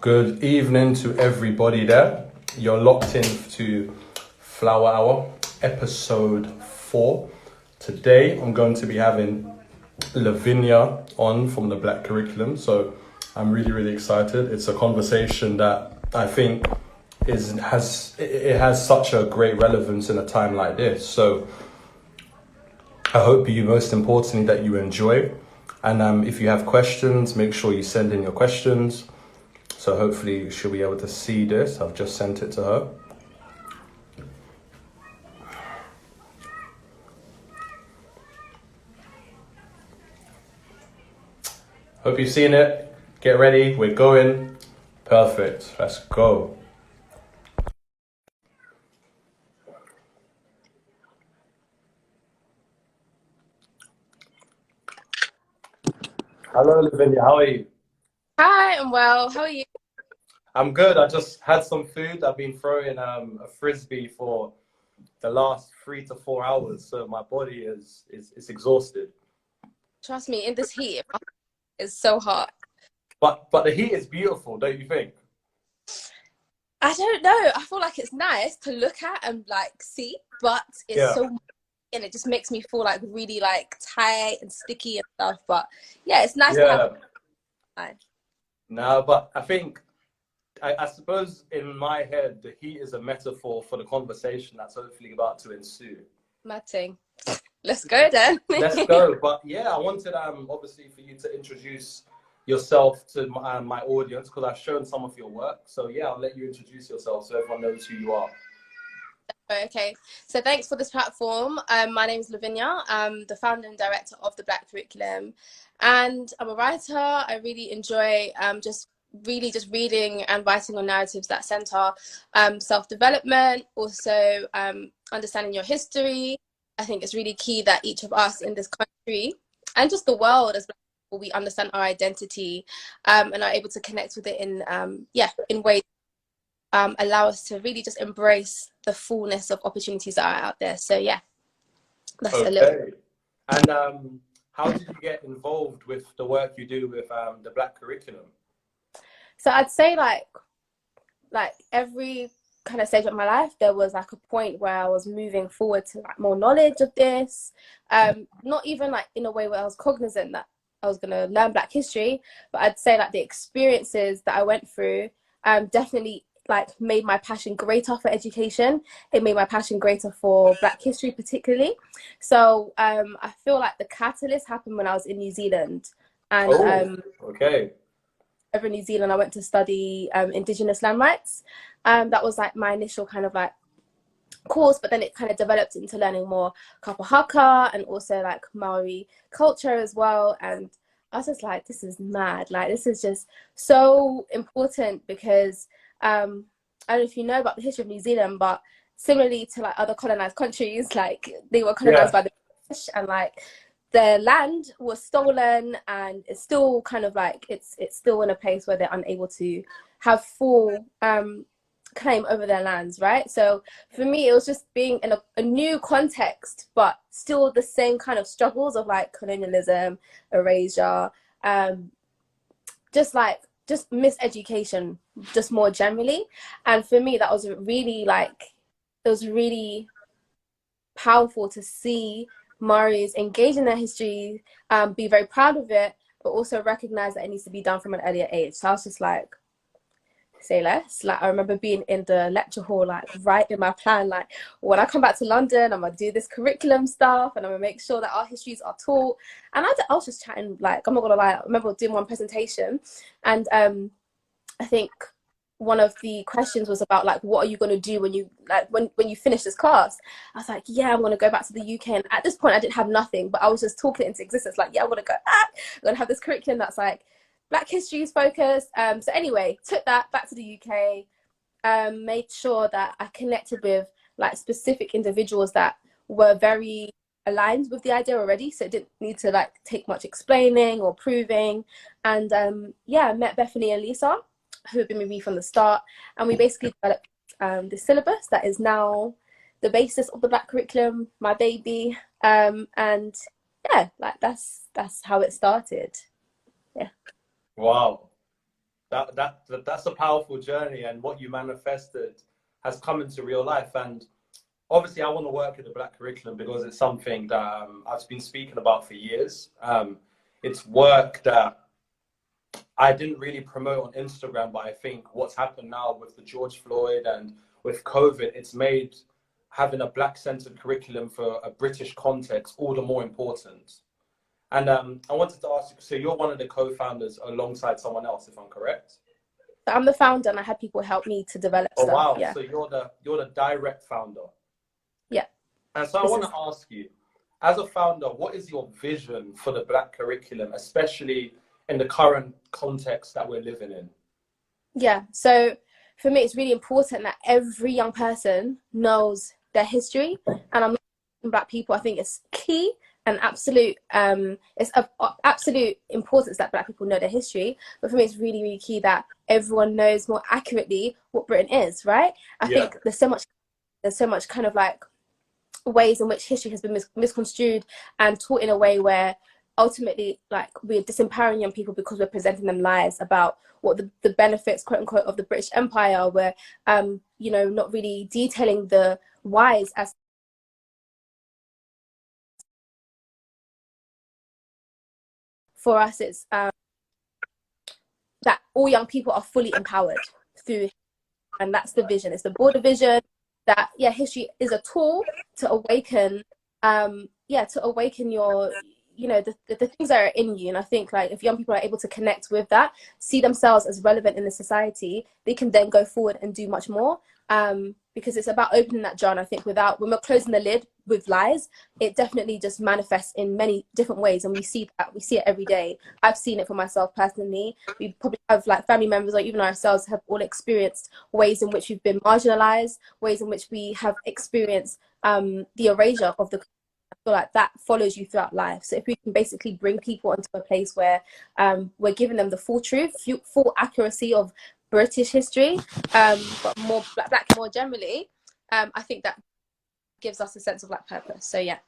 Good evening to everybody there. You're locked in to Flower Hour, episode 4. Today, I'm going to be having Lavinya on from the Black Curriculum. So I'm really excited. It's a conversation that I think has such a great relevance in a time like this. So I hope most importantly, that you enjoy. And if you have questions, make sure you send in your questions. So hopefully she'll be able to see this. I've just sent it to her. Hope you've seen it. Get ready. We're going. Perfect. Let's go. Hello, Lavinya. How are you? Hi, I'm well. How are you? I'm good. I just had some food. I've been throwing a frisbee for the last 3 to 4 hours, so my body is exhausted. Trust me, in this heat, it's so hot. But the heat is beautiful, don't you think? I don't know. I feel like it's nice to look at and like see, but it's Yeah. so and it just makes me feel like really like tight and sticky and stuff. But yeah, it's nice to have. Yeah. No, but I think I suppose in my head the heat is a metaphor for the conversation that's hopefully about to ensue. Matting. Let's go then. Let's go. But yeah, I wanted obviously for you to introduce yourself to my audience because I've shown some of your work. So yeah, I'll let you introduce yourself so everyone knows who you are. Okay, so thanks for this platform. My name is Lavinya. I'm the founder and director of the Black Curriculum, and I'm a writer. I really enjoy just reading and writing on narratives that center self-development, also understanding your history. I think it's really key that each of us in this country and just the world as Black people, we understand our identity and are able to connect with it in ways allow us to really just embrace the fullness of opportunities that are out there. So yeah, that's a little. And how did you get involved with the work you do with the Black Curriculum? So I'd say like every kind of stage of my life, there was like a point where I was moving forward to like more knowledge of this. Not even like in a way where I was cognizant that I was gonna learn Black history, but I'd say like the experiences that I went through definitely like made my passion greater for education. It made my passion greater for Black history particularly. So I feel like the catalyst happened when I was in New Zealand. And okay. Over in New Zealand, I went to study Indigenous land rights. That was like my initial kind of like course, but then it kind of developed into learning more kapa haka and also like Maori culture as well. And I was just like, this is mad. Like, this is just so important because I don't know if you know about the history of New Zealand, but similarly to like other colonized countries, like they were colonized by the British, and like their land was stolen, and it's still kind of like it's still in a place where they're unable to have full claim over their lands, right? So for me, it was just being in a new context, but still the same kind of struggles of like colonialism, erasure, just miseducation, just more generally. And for me, that was really like, it was really powerful to see Maoris engage in their history, be very proud of it, but also recognize that it needs to be done from an earlier age. So I was just like, say less. Like, I remember being in the lecture hall, like writing my plan, like when I come back to London, I'm gonna do this curriculum stuff and I'm gonna make sure that our histories are taught. And I was just chatting, like, I'm not gonna lie, I remember doing one presentation and I think one of the questions was about like, what are you going to do when you like when you finish this class? I was like, yeah, I'm going to go back to the UK. And at this point I didn't have nothing, but I was just talking it into existence, like, yeah, I'm going to go back. I'm going to have this curriculum that's like Black history is focused. So anyway, took that back to the UK, made sure that I connected with like specific individuals that were very aligned with the idea already, so it didn't need to like take much explaining or proving. And yeah, I met Bethany and Lisa, who have been with me from the start, and we basically developed the syllabus that is now the basis of the Black curriculum, my baby. And yeah, like that's how it started. Yeah. Wow. That's a powerful journey, and what you manifested has come into real life. And obviously, I want to work with the Black curriculum because it's something that I've been speaking about for years. It's work that I didn't really promote on Instagram, but I think what's happened now with the George Floyd and with COVID, it's made having a Black-centered curriculum for a British context all the more important. And I wanted to ask you, so you're one of the co-founders alongside someone else, if I'm correct? I'm the founder, and I had people help me to develop Oh, stuff. wow. Yeah. So you're the direct founder. Yeah. And so I want to ask you, as a founder, what is your vision for the Black curriculum, especially in the current context that we're living in? Yeah. So for me, it's really important that every young person knows their history. And I'm not Black people. I think it's key and absolute. It's of absolute importance that Black people know their history. But for me, it's really, really key that everyone knows more accurately what Britain is. Right. I think there's so much kind of like ways in which history has been misconstrued and taught in a way where ultimately like we're disempowering young people because we're presenting them lies about what the benefits, quote unquote, of the British Empire. We're you know, not really detailing the whys. As for us, it's that all young people are fully empowered through, and that's the vision. It's the broader vision that history is a tool to awaken to awaken your, you know, the things that are in you. And I think like if young people are able to connect with that, see themselves as relevant in the society, they can then go forward and do much more, because it's about opening that jar. And I think when we're closing the lid with lies, it definitely just manifests in many different ways, and we see it every day. I've seen it for myself personally. We probably have like family members or even ourselves have all experienced ways in which we've been marginalized, ways in which we have experienced the erasure of the. I feel like that follows you throughout life. So if we can basically bring people into a place where we're giving them the full truth, full accuracy of British history, but more black more generally, I think that gives us a sense of like purpose. So yeah.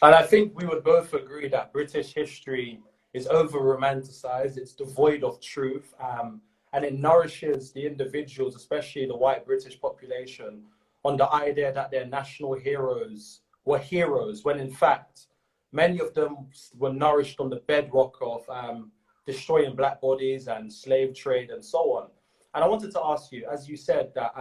And I think we would both agree that British history is over romanticized, it's devoid of truth, and it nourishes the individuals, especially the white British population, on the idea that their national heroes were heroes, when in fact, many of them were nourished on the bedrock of destroying Black bodies and slave trade and so on. And I wanted to ask you, as you said, that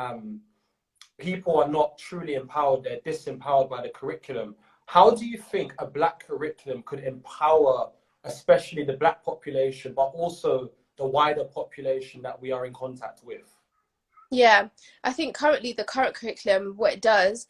people are not truly empowered, they're disempowered by the curriculum. How do you think a Black curriculum could empower, especially the Black population, but also the wider population that we are in contact with? Yeah, I think currently the current curriculum, what it does,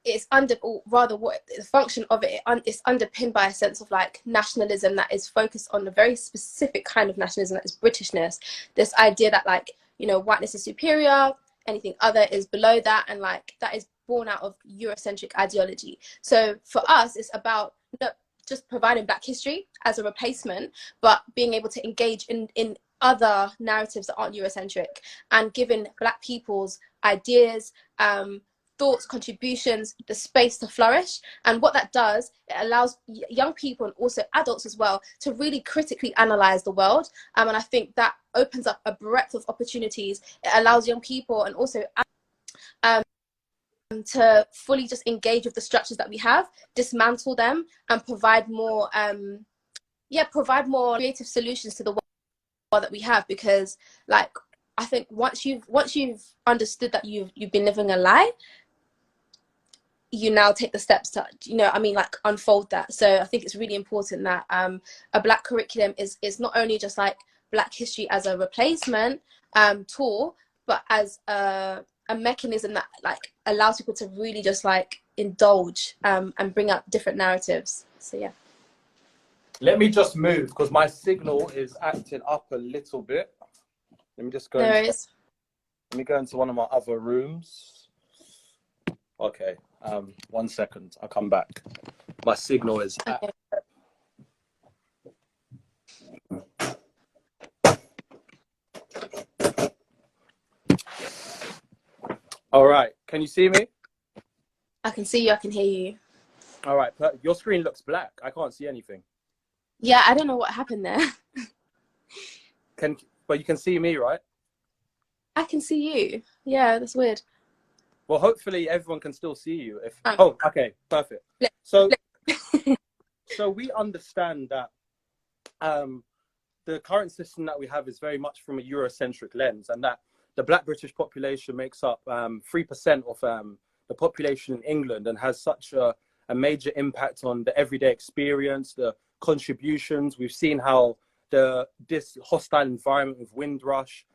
it's under, or rather what the function of it's underpinned by a sense of like nationalism that is focused on a very specific kind of nationalism, that is Britishness. This idea that like, you know, whiteness is superior, anything other is below that, and like that is born out of Eurocentric ideology. So for us, it's about not just providing Black history as a replacement, but being able to engage in other narratives that aren't Eurocentric, and giving Black people's ideas, thoughts, contributions, the space to flourish. And what that does, it allows young people and also adults as well to really critically analyze the world. And I think that opens up a breadth of opportunities. It allows young people and also to fully just engage with the structures that we have, dismantle them, and provide more creative solutions to the world that we have. Because like I think once you've understood that you've been living a lie, you now take the steps to, you know, I mean, like unfold that. So I think it's really important that a Black curriculum is not only just like Black history as a replacement tool, but as a mechanism that like allows people to really just like indulge and bring up different narratives. So yeah. Let me just move because my signal is acting up a little bit. Let me just go. Let me go into one of my other rooms. Okay. 1 second. I'll come back. My signal is. Okay. All right. Can you see me? I can see you. I can hear you. All right. Your screen looks black. I can't see anything. Yeah, I don't know what happened there. but you can see me, right? I can see you. Yeah, that's weird. Well, hopefully everyone can still see you. If Oh, oh, okay, perfect. flip, So, flip. so we understand that the current system that we have is very much from a Eurocentric lens, and that the Black British population makes up 3% of the population in England, and has such a major impact on the everyday experience, the contributions. We've seen how this hostile environment with Windrush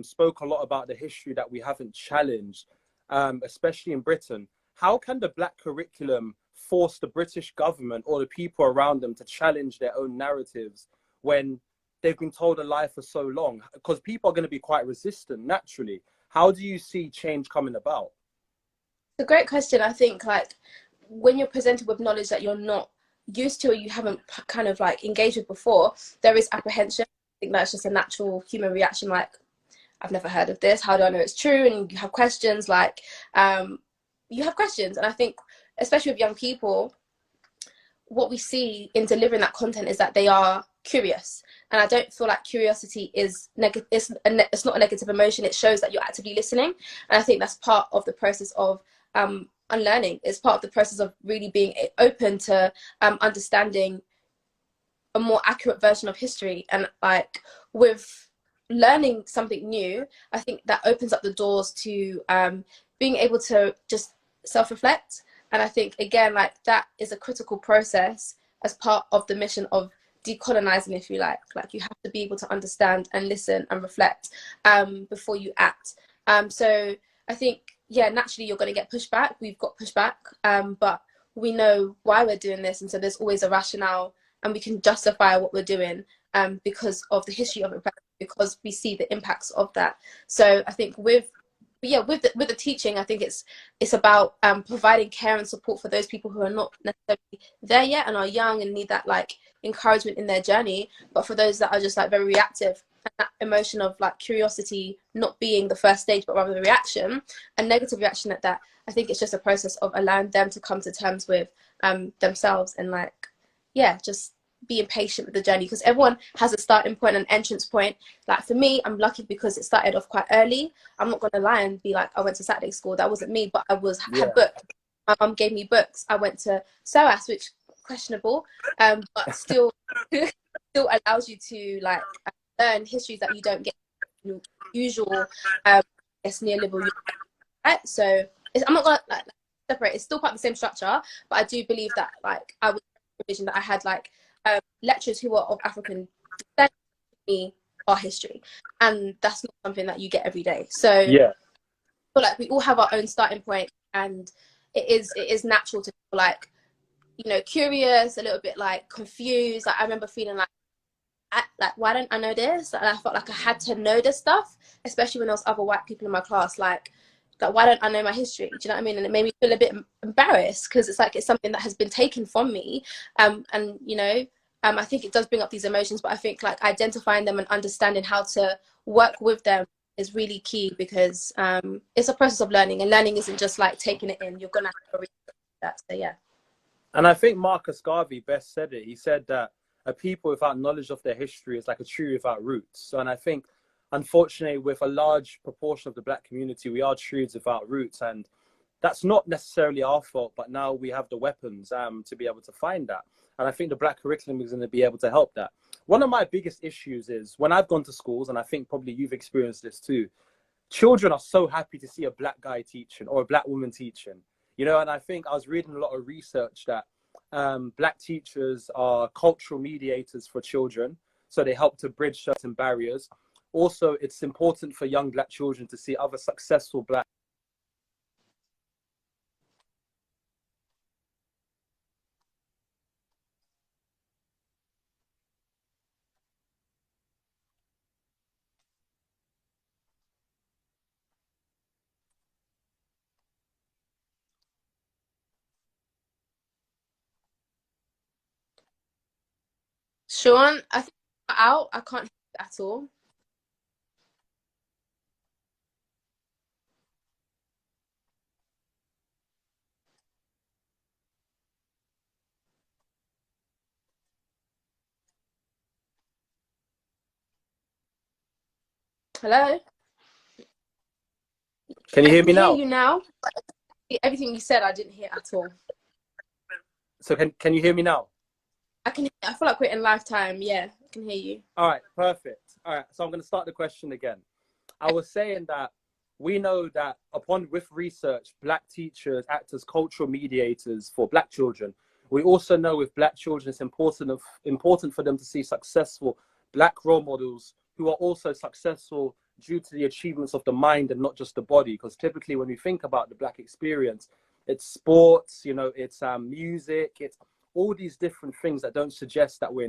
spoke a lot about the history that we haven't challenged, especially in Britain. How can the Black curriculum force the British government or the people around them to challenge their own narratives when they've been told a lie for so long? Because people are going to be quite resistant naturally. How do you see change coming about? It's a great question. I think like when you're presented with knowledge that you're not used to or you haven't kind of like engaged with before, there is apprehension. I think that's just a natural human reaction. Like, I've never heard of this. How do I know it's true? And you have questions like, you have questions. And I think, especially with young people, what we see in delivering that content is that they are curious, and I don't feel like curiosity is negative. It's not a negative emotion. It shows that you're actively listening, and I think that's part of the process of unlearning. It's part of the process of really being open to understanding a more accurate version of history. And like with learning something new, I think that opens up the doors to being able to just self-reflect. And I think again, like that is a critical process as part of the mission of decolonizing, if you like. Like you have to be able to understand and listen and reflect before you act. So I think, yeah, naturally you're going to get pushback. We've got pushback, but we know why we're doing this, and so there's always a rationale, and we can justify what we're doing because of the history of it, because we see the impacts of that. So I think with the teaching, I think it's about providing care and support for those people who are not necessarily there yet and are young and need that like encouragement in their journey, but for those that are just like very reactive, and that emotion of like curiosity not being the first stage but rather the reaction, a negative reaction at that, I think it's just a process of allowing them to come to terms with themselves and like, yeah, just being patient with the journey, because everyone has a starting point and entrance point. Like for me, I'm lucky because it started off quite early. I'm not gonna lie and be like, I went to Saturday school. That wasn't me, but I had books. My mum gave me books. I went to SOAS, which questionable, but still still allows you to like learn histories that you don't get in usual it's neoliberal, right? So I'm not gonna like separate. It's still part of the same structure, but I do believe that like I was vision that I had like lecturers who were of African descent me our history, and that's not something that you get every day. So Yeah. I feel like we all have our own starting point, and it is natural to feel like, you know, curious, a little bit like confused. Like I remember feeling like why don't I know this? And I felt like I had to know this stuff, especially when there was other white people in my class. Like why don't I know my history? Do you know what I mean? And it made me feel a bit embarrassed because it's like it's something that has been taken from me. And you know, I think it does bring up these emotions, but I think like identifying them and understanding how to work with them is really key, because it's a process of learning, and learning isn't just like taking it in. You're gonna have to read that. So yeah. And I think Marcus Garvey best said it. He said that a people without knowledge of their history is like a tree without roots. So, and I think, unfortunately, with a large proportion of the Black community, we are trees without roots. And that's not necessarily our fault, but now we have the weapons to be able to find that. And I think the Black curriculum is going to be able to help that. One of my biggest issues is when I've gone to schools, and I think probably you've experienced this too, children are so happy to see a Black guy teaching or a Black woman teaching, you know. And I think I was reading a lot of research that Black teachers are cultural mediators for children, so they help to bridge certain barriers. Also, it's important for young Black children to see other successful Black. Sean, I think out. I can't hear you at all. Hello? Can you hear me I can now? hear you now. Everything you said, I didn't hear at all. So can you hear me now? I feel like we're in lifetime. Yeah, I can hear you. All right, perfect. All right, so I'm going to start the question again. I was saying that we know that with research, Black teachers act as cultural mediators for Black children. We also know with Black children, it's important for them to see successful Black role models who are also successful due to the achievements of the mind and not just the body. Because typically when we think about the Black experience, it's sports, it's music, it's all these different things that don't suggest that we're